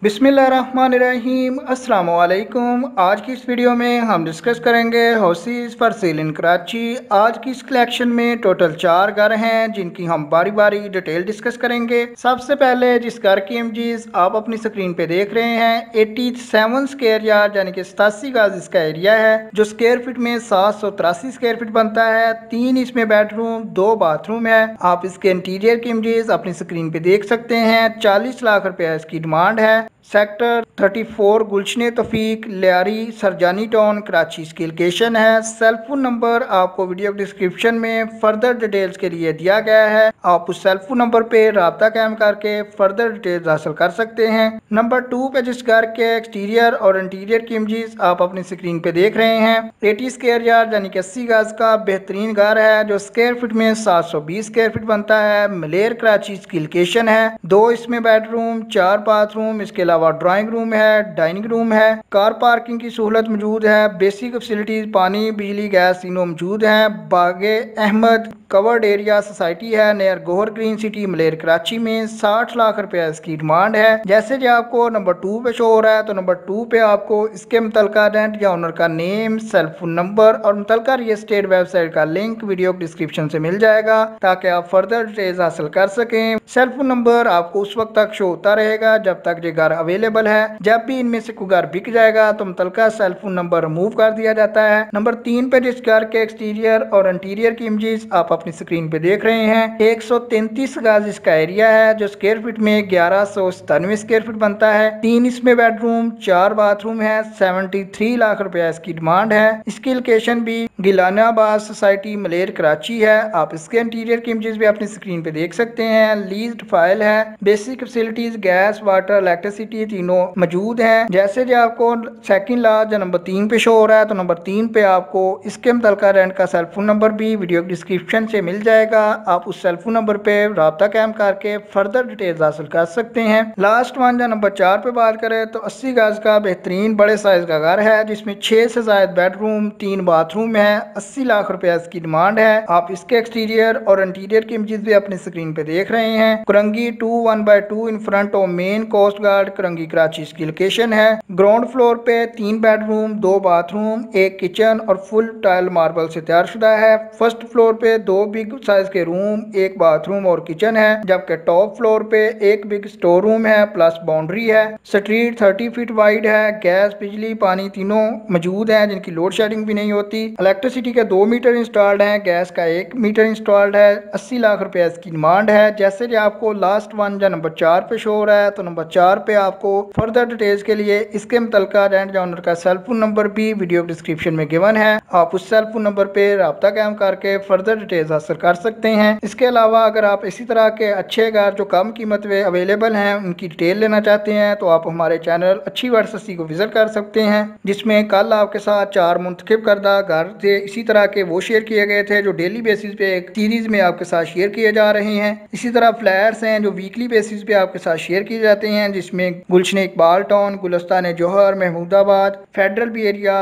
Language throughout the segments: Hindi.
बिस्मिल्लाहिर्रहमानिर्रहीम अस्सलाम वालेकुम। आज की इस वीडियो में हम डिस्कस करेंगे हाउसेस फॉर सेल इन कराची। आज की इस कलेक्शन में टोटल 4 घर हैं जिनकी हम बारी बारी डिटेल डिस्कस करेंगे। सबसे पहले जिस घर की इमेजेस आप अपनी स्क्रीन पे देख रहे हैं 87 स्क्वायर यार्ड यानी कि 87 गज इसका एरिया है, जो स्क्वायर फीट में 783 स्क्वायर फीट बनता है। 3 इसमें बेडरूम 2 बाथरूम है। आप इसके इंटीरियर की इमेजेस अपनी स्क्रीन पे देख सकते हैं। 40 लाख रुपया इसकी डिमांड है। सेक्टर 34 गुलशन तौफीक लियारी सरजानी टाउन कराची इसकी लोकेशन है। सेल फोन नंबर आपको वीडियो डिस्क्रिप्शन में फर्दर डिटेल्स के लिए दिया गया है। आप उस सेल फोन नंबर पे राब्ता कायम करके फर्दर डिटेल्स हासिल कर सकते हैं। नंबर 2 पे जिस घर के एक्सटीरियर और इंटीरियर की इमेजेस आप अपनी स्क्रीन पे देख रहे हैं 80 स्क्वायर यार्ड यानी कि 80 गज का बेहतरीन घर है, जो स्क्वायर फीट में 720 स्क्वायर फीट बनता है। मलेर कराची इसकी लोकेशन है। 2 इसमें बेडरूम 4 बाथरूम, इसके अलावा ड्राइंग रूम है, डाइनिंग रूम है, कार पार्किंग की सहूलत मौजूद है। बेसिक फैसिलिटीज पानी बिजली गैस तीनों मौजूद हैं। बागे अहमद कवर्ड एरिया सोसाइटी है नियर गोहर ग्रीन सिटी मलेर कराची में। 60 लाख रुपया इसकी डिमांड है। जैसे जो आपको नंबर 2 पे शो हो रहा है, तो नंबर 2 पे आपको इसके मुतलका रेंट या ओनर का नेम, सेल फोन नंबर और मुतलका रियल एस्टेट वेबसाइट का लिंक वीडियो डिस्क्रिप्शन से मिल जाएगा, ताकि आप फर्दर डिटेल्स हासिल कर सकें। सेल फोन नंबर आपको उस वक्त तक शो होता रहेगा जब तक ये घर अवेलेबल है। जब भी इनमें से कोई घर बिक जाएगा तो मुतलका सेल फोन नंबर रिमूव कर दिया जाता है। नंबर 3 पे जिस घर के एक्सटीरियर और इंटीरियर की इमेजेस आप अपनी स्क्रीन पे देख रहे हैं 133 गज इसका एरिया है, जो स्क्वायर फीट में 1197 स्क्वायर फीट बनता है। 3 इसमें बेडरूम 4 बाथरूम है। 73 लाख रुपया इसकी डिमांड है। इसकी लोकेशन भी गिलानाबाद सोसाइटी मलेर कराची है। आप इसके इंटीरियर की इमेजेस भी अपनी स्क्रीन पे देख सकते हैं। लीज्ड फाइल है। Basic facilities gas water electricity तीनों मौजूद हैं। जैसे जो आपको सेकंड लास्ट नंबर 3 पे शो हो रहा है, तो नंबर 3 पे आपको इसके मुतलका रेंट का सेल फोन नंबर भी वीडियो डिस्क्रिप्शन से मिल जाएगा। आप उस सेल फोन नंबर पे राब्ता कायम करके फर्दर डिटेल्स हासिल कर सकते हैं। लास्ट वन जो नंबर 4 पे बात करें तो 80 गज का बेहतरीन बड़े साइज का घर है, जिसमें 6 से ज्यादा बेडरूम 3 बाथरूम है। 80 लाख रुपया इसकी डिमांड है। आप इसके एक्सटीरियर और इंटीरियर की इमेजेस भी अपनी स्क्रीन पे देख रहे हैं। Korangi 2 1/2 in front of main coast guard Korangi Karachi इसकी लोकेशन है। ग्राउंड फ्लोर पे 3 बेडरूम 2 बाथरूम 1 किचन और फुल टाइल मार्बल से तैयार शुदा है। फर्स्ट फ्लोर पे 2 बिग साइज के रूम 1 बाथरूम और किचन है, जबकि टॉप फ्लोर पे 1 बिग स्टोर रूम है प्लस बाउंड्री है। स्ट्रीट 30 फीट वाइड है। गैस बिजली पानी तीनों मौजूद है, जिनकी लोड शेडिंग भी नहीं होती। इलेक्ट्रिसिटी के 2 मीटर इंस्टॉल्ड है, गैस का 1 मीटर इंस्टॉल्ड है। 80 लाख रुपया इसकी डिमांड है। जैसे कि आपको लास्ट वन जो नंबर 4 पे शो हो रहा है, तो नंबर 4 पे आपको फर्दर डिटेल्स के लिए इसके मुतलका रेंट या ओनर का सेल फोन नंबर भी वीडियो डिस्क्रिप्शन में गिवन है। आप उस सेल फोन नंबर पे राब्ता कायम करके फर्दर डिटेल्स हासिल कर सकते हैं। इसके अलावा अगर आप इसी तरह के अच्छे घर जो कम कीमत में अवेलेबल हैं उनकी डिटेल लेना चाहते हैं, तो आप हमारे चैनल अच्छी वर्ससी को विजिट कर सकते हैं, जिसमें कल आपके साथ 4 मुंतखब करदा घर थे इसी तरह के वो शेयर किए गए थे, जो डेली बेसिस पे एक सीरीज में आपके साथ शेयर किए जा रहे हैं। इसी तरह फ्लैट्स हैं जो वीकली बेसिस पे आपके साथ शेयर किए जाते हैं, जिसमें Gulshan Iqbal town, Gulistan Jauhar, Mahmoodabad, federal B area,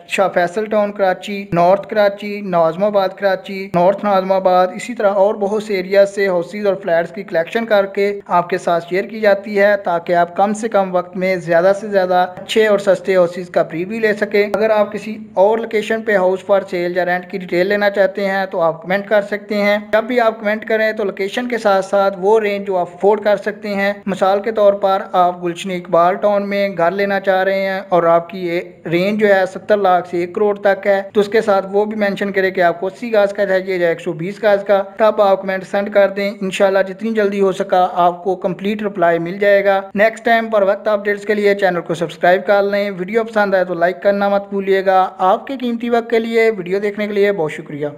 Shah Faisal town Karachi, north Karachi, Nazimabad Karachi, north Nazimabad, इसी तरह और बहुत से एरिया से हाउसेज और फ्लैट्स की कलेक्शन करके आपके साथ शेयर की जाती है, ताकि आप कम से कम वक्त में ज्यादा से ज्यादा अच्छे और सस्ते हाउसेज का प्रीव्यू ले सके। अगर आप किसी और लोकेशन पे हाउस फॉर सेल या रेंट की डिटेल लेना चाहते हैं तो आप कमेंट कर सकते हैं। जब भी आप कमेंट करें तो लोकेशन के साथ साथ वो रेंज जो आप अफोर्ड कर सकते हैं। मिसाल के तौर पर आप गुलशन इकबाल टाउन में घर लेना चाह रहे हैं और आपकी ये रेंज जो है 70 लाख से 1 करोड़ तक है, तो उसके साथ वो भी मेंशन करें कि आपको 80 गज का चाहिए या 120 गज का, तब आप कमेंट सेंड कर दें। इंशाल्लाह जितनी जल्दी हो सका आपको कंप्लीट रिप्लाई मिल जाएगा। नेक्स्ट टाइम पर वक्त अपडेट्स के लिए चैनल को सब्सक्राइब कर लें। वीडियो पसंद आए तो लाइक करना मत भूलिएगा। आपके कीमती वक्त के लिए वीडियो देखने के लिए बहुत शुक्रिया।